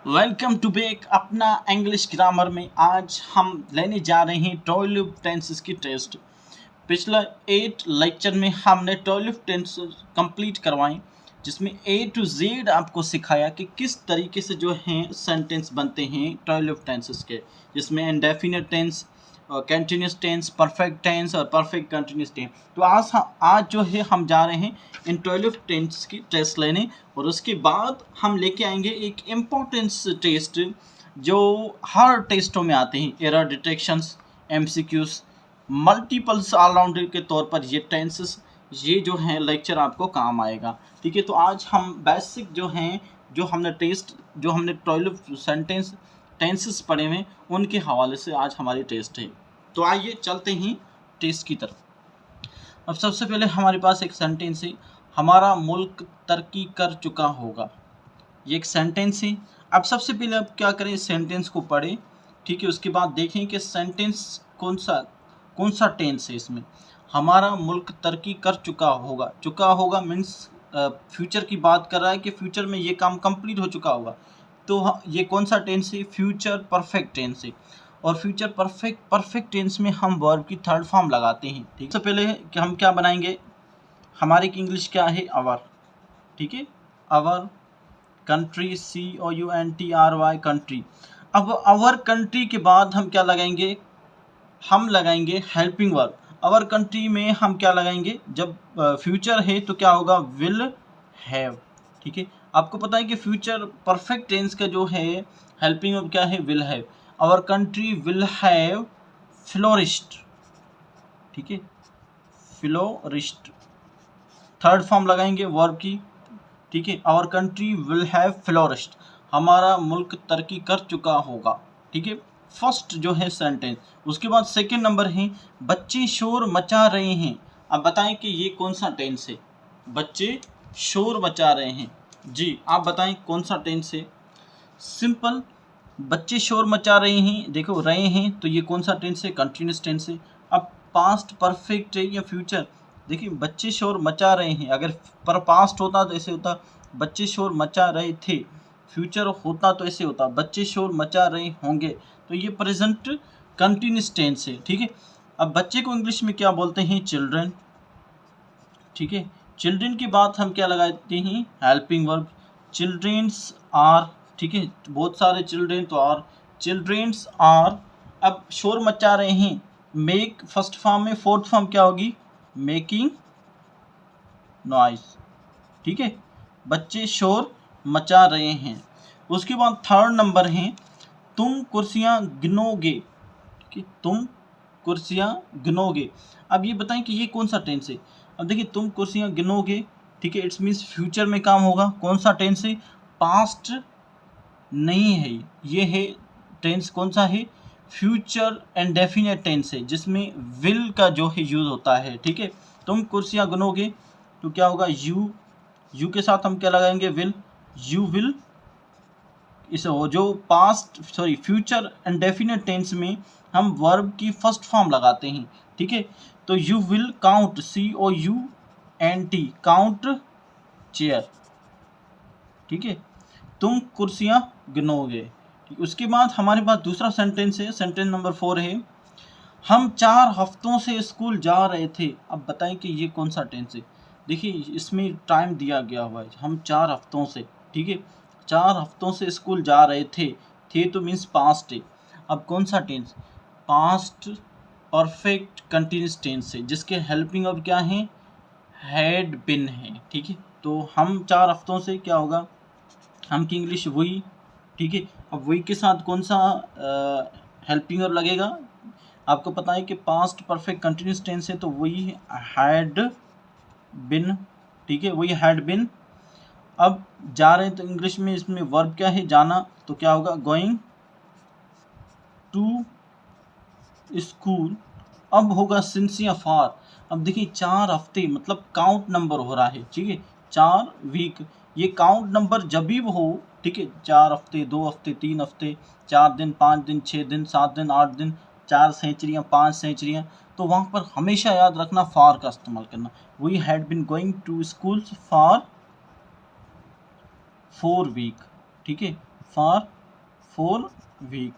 Welcome to back अपना English grammar में। आज हम लेने जा रहे हैं 12 टेंसेस की टेस्ट। पिछला 8 लेक्चर में हमने 12 टेंसेस कंप्लीट करवाए, जिसमें ए टू जेड आपको सिखाया कि किस तरीके से जो हैं सेंटेंस बनते हैं 12 टेंसेस के, जिसमें indefinite tense, continuous tense, perfect tense और परफेक्ट कंटिन्यूस टेंस। तो आज जो है हम जा रहे हैं इन 12 टेंस की टेस्ट लेने, और उसके बाद हम लेके आएंगे एक इम्पोर्टेंस टेस्ट जो हर टेस्टों में आते हैं, error detections, MCQs, multiples allrounder के तौर पर ये टेंसेस, ये जो है लेक्चर आपको काम आएगा। ठीक है, तो आज हम बेसिक जो हैं, जो हमने 12 टेंसेस पढ़े हुए उनके हवाले से आज हमारी टेस्ट है। तो आइए चलते हैं टेस्ट की तरफ। अब सबसे पहले हमारे पास एक सेंटेंस है, हमारा मुल्क तरक्की कर चुका होगा। ये एक सेंटेंस है। अब सबसे पहले आप क्या करें, इस सेंटेंस को पढ़ें। ठीक है, उसके बाद देखें कि सेंटेंस कौन सा टेंस है। इसमें हमारा मुल्क तरक्की कर चुका होगा मीन्स फ्यूचर की बात कर रहा है कि फ्यूचर में ये काम कंप्लीट हो चुका होगा। तो ये कौन सा टेंस है? फ्यूचर परफेक्ट टेंस है। और फ्यूचर परफेक्ट टेंस में हम वर्ब की थर्ड फॉर्म लगाते हैं। ठीक, सबसे पहले कि हम क्या बनाएंगे, हमारी इंग्लिश क्या है? आवर। ठीक है, आवर कंट्री, COUNTRY कंट्री। अब आवर कंट्री के बाद हम क्या लगाएंगे? हम लगाएंगे हेल्पिंग वर्ब। आवर कंट्री में हम क्या लगाएंगे? जब फ्यूचर है तो क्या होगा? Will have. ठीक है, आपको पता है कि फ्यूचर परफेक्ट टेंस का जो है हेल्पिंग वर्ब क्या है? Will have. Our country will have flourished. ठीक है, फ्लोरिश्ड थर्ड फॉर्म लगाएंगे वर्ब की। ठीक है, our country will have flourished, हमारा मुल्क तरक्की कर चुका होगा। ठीक है, फर्स्ट जो है सेंटेंस। उसके बाद सेकंड नंबर है, बच्चे शोर मचा रहे हैं। अब बताएं कि ये कौन सा टेंस है? बच्चे शोर मचा रहे हैं। जी, आप बताएं कौन सा टेंस है? सिंपल, बच्चे शोर मचा रहे हैं, देखो रहे हैं, तो ये कौन सा टेंस है? कंटिन्यूस टेंस है। अब पास्ट परफेक्ट है या फ्यूचर? देखिए, बच्चे शोर मचा रहे हैं, अगर पर पास्ट होता तो ऐसे होता, बच्चे शोर मचा रहे थे। फ्यूचर होता तो ऐसे होता, बच्चे शोर मचा रहे होंगे। तो ये प्रेजेंट कंटिन्यूस टेंस है। ठीक है, अब बच्चे को इंग्लिश में क्या बोलते हैं? चिल्ड्रन। ठीक है, चिल्ड्रन की बात हम क्या लगाते हैं? Helping verb. Childrens are. ठीक है, बहुत सारे चिल्ड्रेन तो आर, चिल्ड्रेन्स आर। अब शोर मचा रहे हैं, मेक फर्स्ट फॉर्म में, फोर्थ फॉर्म क्या होगी? Making noise. ठीक है, बच्चे शोर मचा रहे हैं। उसके बाद थर्ड नंबर है, तुम कुर्सियां गिनोगे। कि तुम कुर्सियां गिनोगे। अब ये बताएं कि ये कौन सा टेंस है? अब देखिए, तुम कुर्सियां गिनोगे। ठीक है, इट्स मीन्स फ्यूचर में काम होगा। कौन सा टेंस है? पास्ट नहीं है, ये है टेंस कौन सा है? फ्यूचर इंडेफिनिट टेंस है, जिसमें विल का जो है यूज होता है। ठीक है, तुम कुर्सियां गिनोगे तो क्या होगा? यू के साथ हम क्या लगाएंगे? विल। You will. इस जो फ्यूचर इंडेफिनिट टेंस में हम वर्ब की फर्स्ट फॉर्म लगाते हैं। ठीक है, तो you will count, COUNT, count chair. ठीक है, तुम कुर्सियां गिनोगे। उसके बाद हमारे पास दूसरा सेंटेंस है, सेंटेंस नंबर 4 है, हम 4 हफ्तों से स्कूल जा रहे थे। अब बताएं कि ये कौन सा टेंस है? देखिए, इसमें टाइम दिया गया हुआ है, हम 4 हफ्तों से। ठीक है, 4 हफ्तों से स्कूल जा रहे थे तो मीन्स पास्ट है। अब कौन सा टेंस? पास्ट परफेक्ट कंटिन्यूस टेंस है, जिसके हेल्पिंग अब क्या है? हैड बिन है। ठीक है, तो हम 4 हफ्तों से क्या होगा? हम की इंग्लिश वही। ठीक है, अब वही के साथ कौन सा हेल्पिंग वर्ब लगेगा? आपको पता है कि पास्ट परफेक्ट कंटिन्यूस टेंस है, तो वही हैड बिन। ठीक है, वही हैड बिन। अब जा रहे हैं तो इंग्लिश में इसमें वर्ब क्या है? जाना, तो क्या होगा? Going to school. अब होगा सिंसियर फॉर। अब देखिए, 4 हफ्ते मतलब काउंट नंबर हो रहा है। ठीक है, 4 वीक, ये काउंट नंबर जब भी हो। ठीक है, 4 हफ्ते, 2 हफ्ते, 3 हफ्ते, 4 दिन, 5 दिन, 6 दिन, 7 दिन, 8 दिन, 4 सेंचुरियाँ, 5 सेंचुरियाँ, तो वहाँ पर हमेशा याद रखना फॉर का इस्तेमाल करना। We had been going to school for 4 week. ठीक है, फॉर 4 वीक,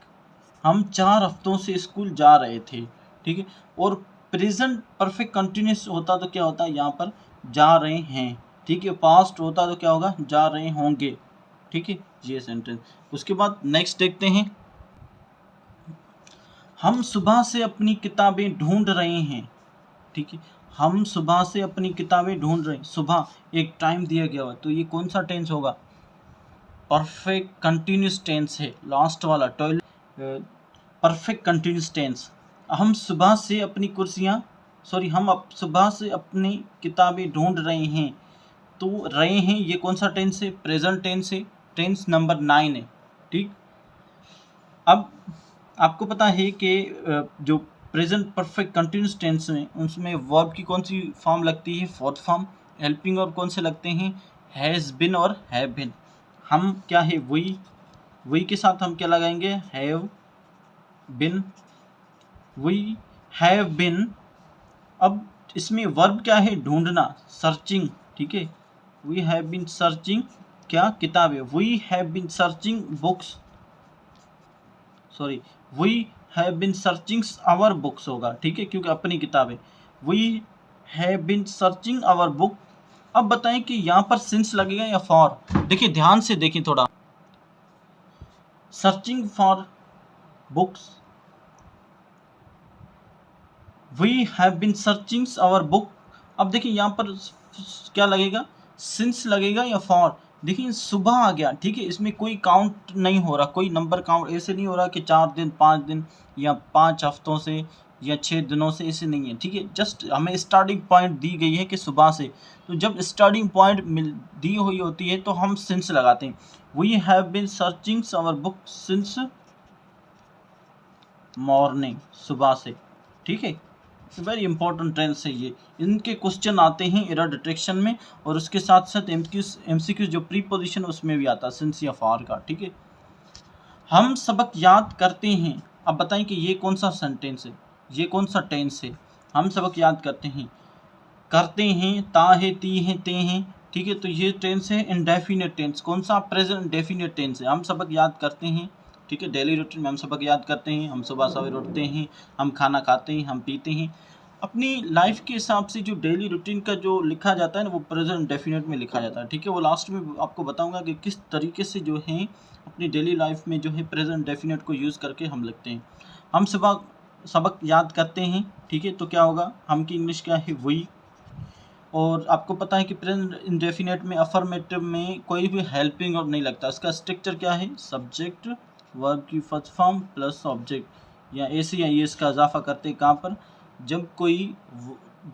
हम 4 हफ्तों से स्कूल जा रहे थे, ठीक है। और प्रेजेंट परफेक्ट कंटिन्यूस होता तो क्या होता है, यहाँ पर जा रहे हैं, ठीक है। पास्ट होता तो क्या होगा, जा रहे होंगे, ठीक है। ये सेंटेंस। उसके बाद नेक्स्ट देखते हैं, हम सुबह से अपनी किताबें ढूंढ रहे हैं, ठीक है। हम सुबह से अपनी किताबें ढूंढ रहे हैं, सुबह एक टाइम दिया गया हुआ, तो ये कौन सा टेंस होगा, परफेक्ट कंटिन्यूस टेंस है, लास्ट वाला टॉयलेट परफेक्ट कंटिन्यूस टेंस। हम सुबह से अपनी हम सुबह से अपनी किताबें ढूंढ रहे हैं, तो रहे हैं ये कौन सा टेंस है, प्रेजेंट टेंस है, टेंस नंबर 9 है, ठीक। अब आपको पता है कि जो प्रेजेंट परफेक्ट कंटिन्यूस टेंस में उसमें वर्ब की कौन सी फॉर्म लगती है, फोर्थ फॉर्म। हेल्पिंग और कौन से लगते हैं, हैज़ बिन और हैव बिन। हम क्या है, वी के साथ हम क्या लगाएंगे, have been, we have been. अब इसमें वर्ब क्या है, ढूंढना, सर्चिंग, ठीक है। वी हैव बिन सर्चिंग क्या, किताबें, we have been searching books, sorry we have been searching our books होगा, ठीक है, क्योंकि अपनी किताबें। We have been searching our book. अब बताएं कि यहाँ पर सिंस लगेगा या फॉर। देखिए ध्यान से देखिए थोड़ा, searching for books, we have been searching our book. अब देखिए यहाँ पर क्या लगेगा, सिंस लगेगा या फॉर। देखिए सुबह आ गया, ठीक है, इसमें कोई काउंट नहीं हो रहा, कोई नंबर काउंट ऐसे नहीं हो रहा कि 4 दिन 5 दिन या 5 हफ्तों से या 6 दिनों से, ऐसे नहीं है, ठीक है। जस्ट हमें स्टार्टिंग पॉइंट दी गई है कि सुबह से, तो जब स्टार्टिंग पॉइंट दी हुई होती है तो हम सिंस लगाते हैं। We have been searching our book since morning, सुबह से, ठीक है। वेरी इंपॉर्टेंट टेंस है ये, इनके क्वेश्चन आते हैं एरर डिटेक्शन में, और उसके साथ साथ एमसीक्यू जो प्रीपोजिशन उसमें भी आता है सिंस या फॉर का, ठीक है। हम सबक याद करते हैं। अब बताएं कि ये कौन सा सेंटेंस है, ये कौन सा टेंस है, हम सबक याद करते हैं, करते हैं, ता है, ती है, ते हैं, ठीक है। तो ये टेंस है इंडेफिनिट टेंस, कौन सा, प्रेजेंट इंडेफिनिट टेंस है। हम सबक याद करते हैं, ठीक है, डेली रूटीन में हम सबक याद करते हैं, हम सुबह सवेरे उठते हैं, हम खाना खाते हैं, हम पीते हैं। अपनी लाइफ के हिसाब से जो डेली रूटीन का जो लिखा जाता है ना, वो प्रेजेंट डेफिनेट में लिखा जाता है, ठीक है। वो लास्ट में आपको बताऊंगा कि किस तरीके से जो है अपनी डेली लाइफ में जो है प्रेजेंट डेफिनेट को यूज़ करके हम लिखते हैं। हम सबक याद करते हैं, ठीक है, तो क्या होगा, हम की इंग्लिश क्या है, वी। और आपको पता है कि प्रेजेंट इंडेफिनेट में अफर्मेटिव में कोई भी हेल्पिंग और नहीं लगता, इसका स्ट्रक्चर क्या है, सब्जेक्ट वर्ब की फर्स्ट फॉर्म प्लस ऑब्जेक्ट, या ऐसे या ये इसका इजाफा करते हैं कहाँ पर, जब कोई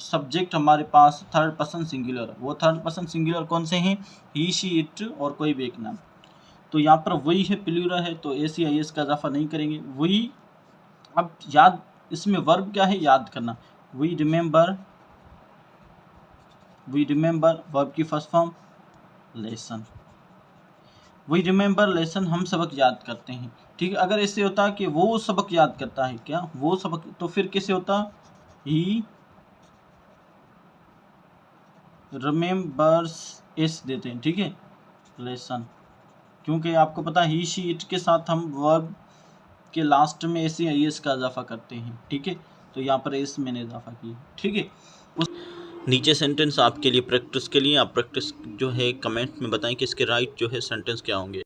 सब्जेक्ट हमारे पास थर्ड पर्सन सिंगुलर, वो थर्ड पर्सन सिंगुलर कौन से हैं, ही शी इट और कोई भी एक नाम। तो यहाँ पर वही है, प्लूरल है, तो ऐसे या ये इसका इजाफा नहीं करेंगे, वही। अब याद, इसमें वर्ब क्या है, याद करना, वी रिमेंबर वर्ब की first form lesson, we remember lesson, हम सबक याद करते हैं, ठीक है। अगर ऐसे होता कि वो सबक याद करता है, क्या वो सबक, तो फिर कैसे होता, ही रिमेंबर्स एस देते हैं, ठीक है, लेसन, क्योंकि आपको पता है ही शी इट के साथ हम वर्ब के लास्ट में ऐसे एस का इजाफा करते हैं, ठीक है। तो यहाँ पर एस मैंने इजाफा किया, ठीक है। नीचे सेंटेंस आपके लिए प्रैक्टिस के लिए, आप प्रैक्टिस जो है कमेंट में बताएं कि इसके राइट जो है सेंटेंस क्या होंगे।